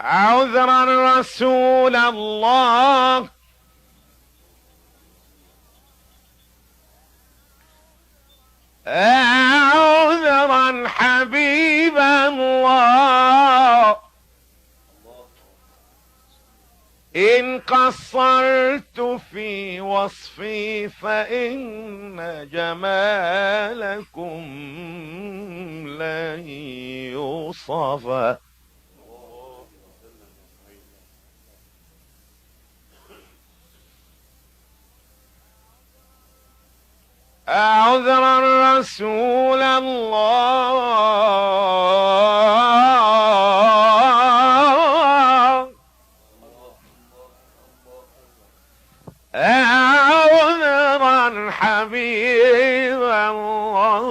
عذرا رسول الله، عذرا حبيب الله، إن قصرت في وصفي فإن جمالكم لن يوصف. عذرا رسول الله، عذرا حبيب الله،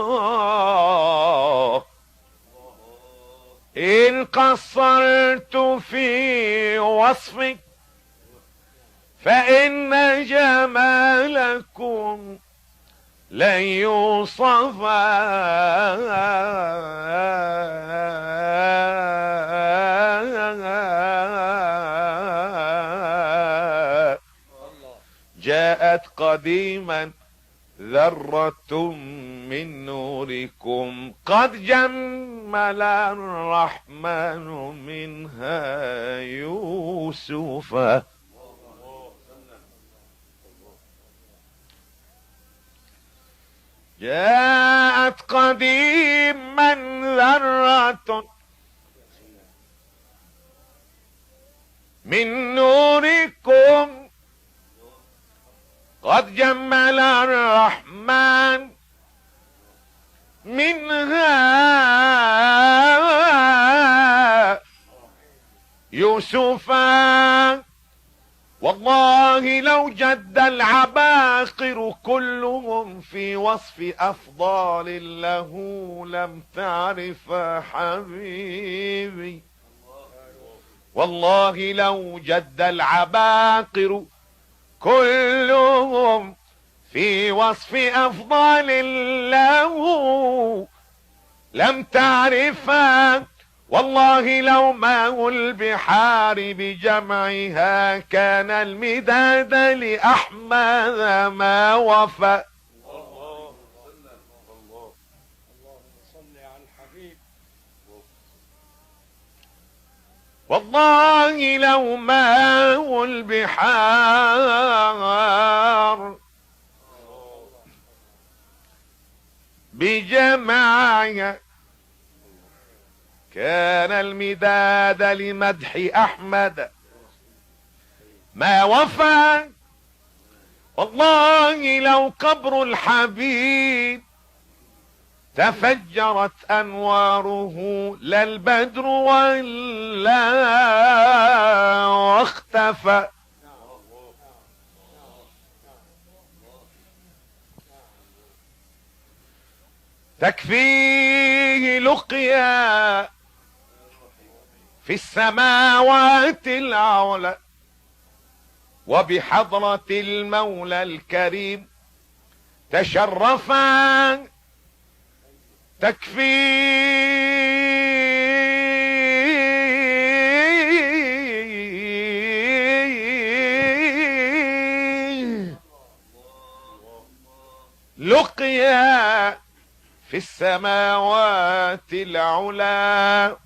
إن قصرت في وصفك فإن جمالكم لن يوصف. جاءت قديما ذرة من نوركم قد جمل الرحمن منها يوسف. جاءت قديما ذرة من نوركم قد جمل الرحمن منها يوسفا. والله لو جد العباقر كلهم في وصف أفضال له لم تعرف حبيبي. والله لو جد العباقر كلهم في وصف أفضال له لم تعرفا. والله لو ماء البحار بجمعها كان المداد لأحمد ما وفى. والله لو ماء البحار بجمعها كان المداد لمدح أحمد ما وفى. والله لو قبر الحبيب تفجرت أنواره لا البدر ولا واختفى. تكفيه لقيا في السماوات العلى وبحضرة المولى الكريم تشرفا. تكفيه لقيا في السماوات العلى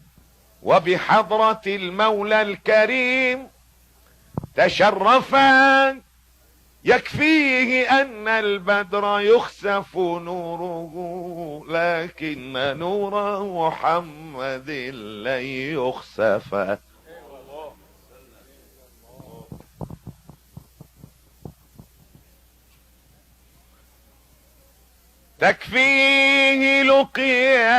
وبحضرة المولى الكريم تشرفا. يكفيه أن البدر يخسف نوره لكن نور محمد لن يخسف. تكفيه لقيا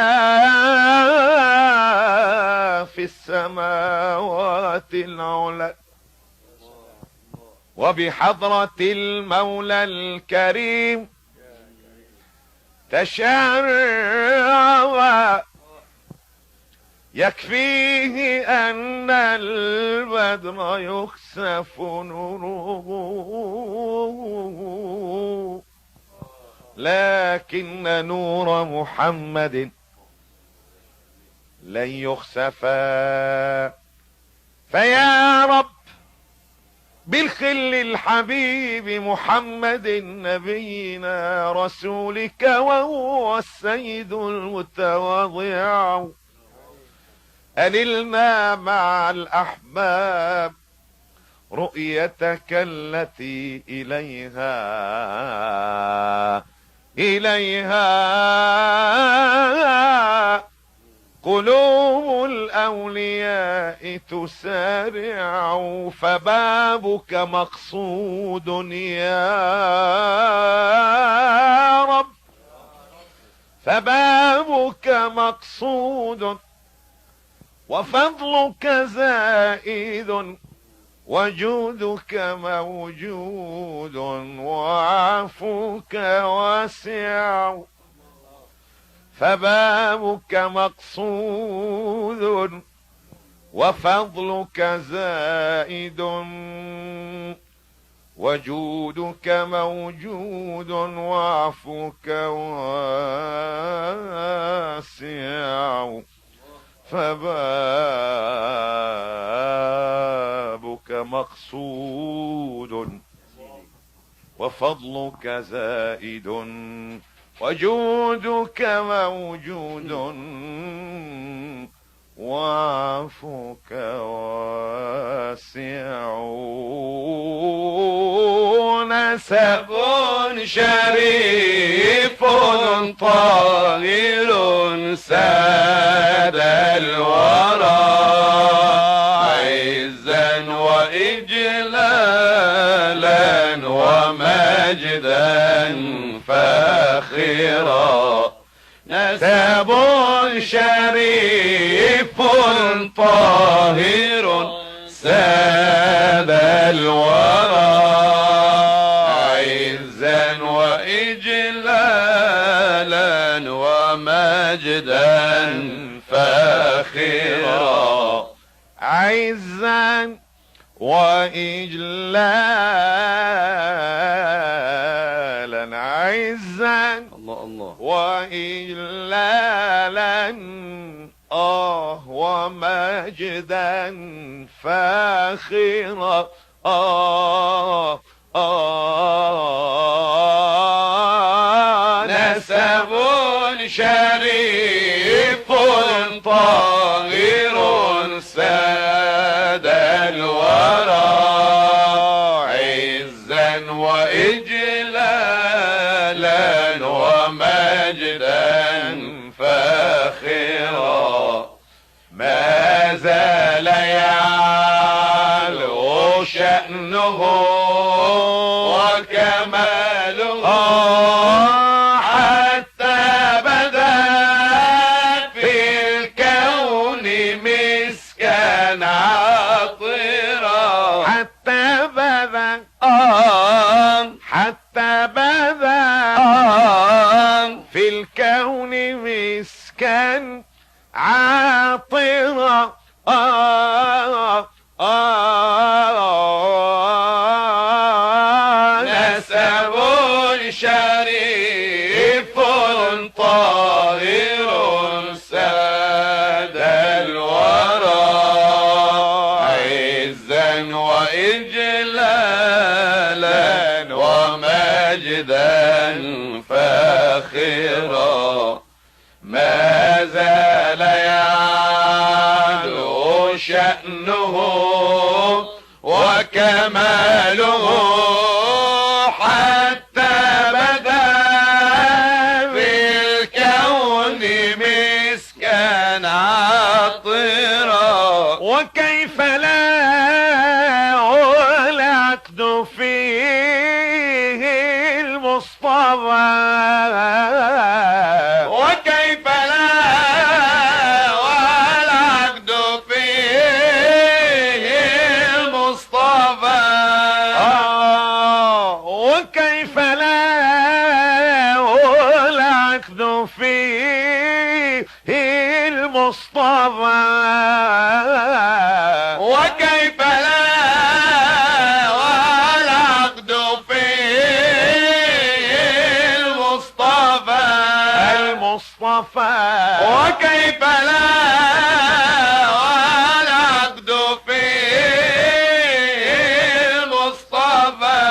في السماوات العلى وبحضرة المولى الكريم تشرف. يكفيه أن البدر يخسف نوره لكن نور محمد لن يخسفا. الحبيب محمد نبينا رسولك، وهو السيد المتواضع. أنلنا مع الأحباب رؤيتك التي إليها قلوب الأولياء تسارع، فبابك مقصود يا رب، فبابك مقصود، وفضلك زائد، وجودك موجود، وعفوك واسع. فبابك مقصود، وفضلك زائد، وجودك موجود، وعفوك واسع. فبابك مقصود، وفضلك زائد، وجودك موجود، وعفوك واسع. نسب شريف طاهر ساد الورى، عزا وإجلالا ومجدا فاخرا. نسب شريف طاهر ساد الورى، عزا وإجلالا ومجدا فاخرا. عزا وإجلالا، عزا الله وإجلالا ومجدا فاخرا. نسب شريف طاهر ساد الورى، عزا وإجلالا ومجدا فاخرا. ما زال يعلو شأنه وكماله حتى بدا في الكون مسكا عطرا. حتى بدا في الكون مسكا عاطرا. نسب شريف طاهر ساد الورى، عزا وإجلالا ومجدا فاخرا. ما زال يعلو شأنه وكماله حتى بدا في الكون مسكا عطرا. وكيف لا والعقد فيه المصطفى، وكيف لا والعقد فيه المصطفى، وكيف لا والعقد فيه المصطفى، وكيف لا والعقد فيه المصطفى، وكيف لا والعقد فيه المصطفى.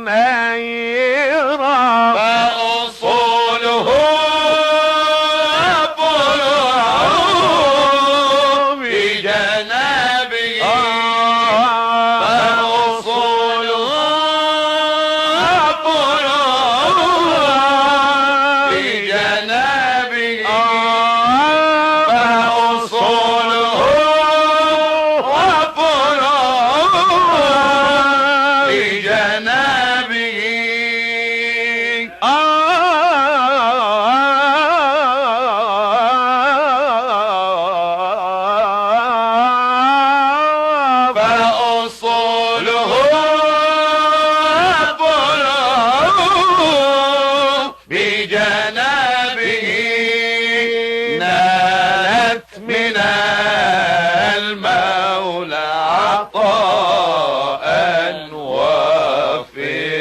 ميرا فأصوله بجنابه فأصوله بجنابه فأصوله بجنابه نالت من المولى عطاء